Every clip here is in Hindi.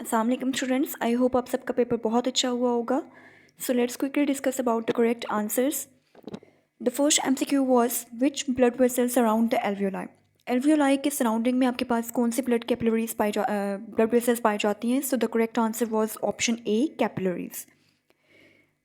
अस्सलाम वालेकुम स्टूडेंट्स, आई होप आप सबका पेपर बहुत अच्छा हुआ होगा. So let's quickly discuss about the correct answers. The first MCQ was which blood vessels around the alveoli. Alveoli के सराउंडिंग में आपके पास कौन सी ब्लड कैपिलरीज ब्लड वेसल्स पाई जाती हैं. So the correct answer was option A, capillaries.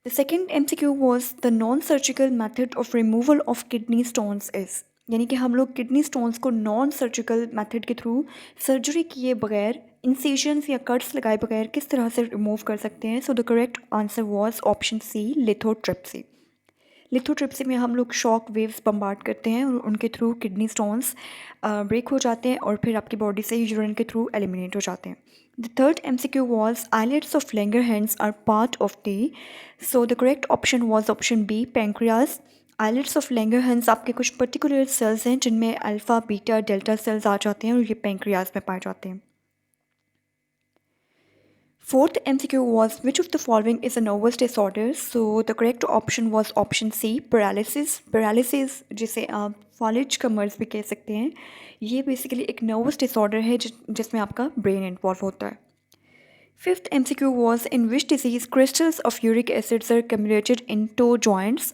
The second MCQ was the non surgical method of removal of kidney stones is. यानी कि हम लोग किडनी स्टोन्स को नॉन सर्जिकल मेथड के थ्रू सर्जरी किए बगैर, इंसिजन्स या कट्स लगाए बगैर किस तरह से रिमूव कर सकते हैं. So the correct answer was option C, lithotripsy. Lithotripsy में हम लोग शॉक वेव्स बम्बार्ड करते हैं और उनके थ्रू किडनी स्टोन्स ब्रेक हो जाते हैं और फिर आपकी बॉडी से यूरिन के थ्रू एलिमिनेट हो जाते हैं. The third MCQ was eyelids of Langerhans are part of the. So the correct option was option B, pancreas. Islets of Langerhans आपके कुछ पर्टिकुलर सेल्स हैं जिनमें अल्फ़ा, बीटा, डेल्टा सेल्स आ जाते हैं और ये पेंक्रियाज में पाए जाते हैं. Fourth MCQ was which of the following is a nervous disorder? So the correct option was option C, paralysis. Paralysis जिसे आप फॉलिज का मर्ज भी कह सकते हैं, ये बेसिकली एक नर्वस डिसऑर्डर है जिसमें आपका ब्रेन इन्वॉल्व होता है. Fifth MCQ was in which disease crystals of uric acids are accumulated in toe joints.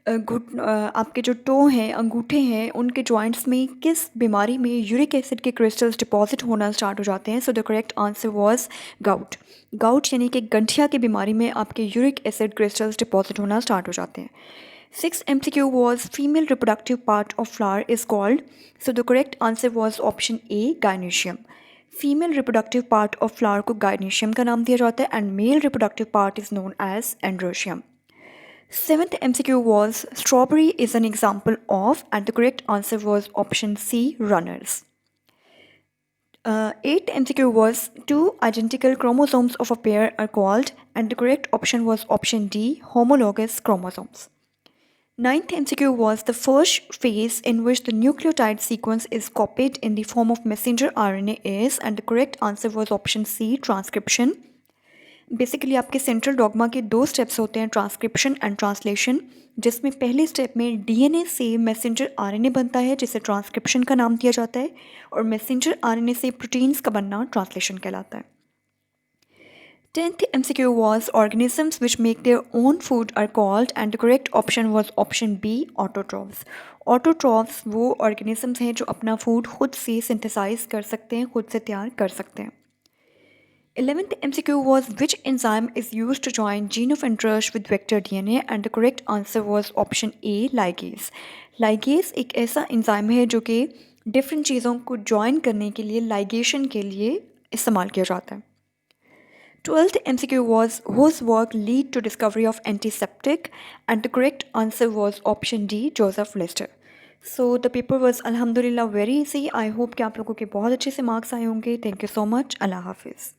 आपके जो टो हैं, अंगूठे हैं, उनके जॉइंट्स में किस बीमारी में यूरिक एसिड के क्रिस्टल्स डिपॉजिट होना स्टार्ट हो जाते हैं. So the correct answer was gout. Gout यानी कि गंठिया की बीमारी में आपके यूरिक एसिड क्रिस्टल्स डिपॉजिट होना स्टार्ट हो जाते हैं. Sixth MCQ was female reproductive part of flower is called. So the correct answer was option A, gynoecium. Female reproductive part of flower को गाइनेशियम का नाम दिया जाता है and male reproductive part is known as androecium. Seventh MCQ was strawberry is an example of and the correct answer was option C, runners. Eighth MCQ was two identical chromosomes of a pair are called and the correct option was option D, homologous chromosomes. Ninth MCQ was the first phase in which the nucleotide sequence is copied in the form of messenger RNA is and the correct answer was option C, transcription. Basically आपके सेंट्रल डॉगमा के दो स्टेप्स होते हैं, ट्रांसक्रिप्शन एंड ट्रांसलेशन, जिसमें पहले स्टेप में डीएनए से मैसेंजर आरएनए बनता है जिसे ट्रांसक्रिप्शन का नाम दिया जाता है और मैसेंजर आरएनए से प्रोटीन्स का बनना ट्रांसलेशन कहलाता है. 10th MCQ was organisms which make their own food are called and the correct option was option B, autotrophs. Autotrophs वो organisms हैं जो अपना food खुद से synthesize कर सकते हैं, खुद से तैयार कर सकते हैं. 11th MCQ was which enzyme is used to join gene of interest with vector DNA and the correct answer was option A, ligase. Ligase एक ऐसा enzyme है जो कि different चीज़ों को join करने के लिए, ligation के लिए इस्तेमाल किया जाता है. 12th MCQ was whose work lead to discovery of antiseptic and the correct answer was option D, Joseph Lister. So the paper was alhamdulillah very easy. I hope कि आप लोगों के बहुत अच्छे से मार्क्स आए होंगे. Thank you so much. अल्लाह हाफिज़.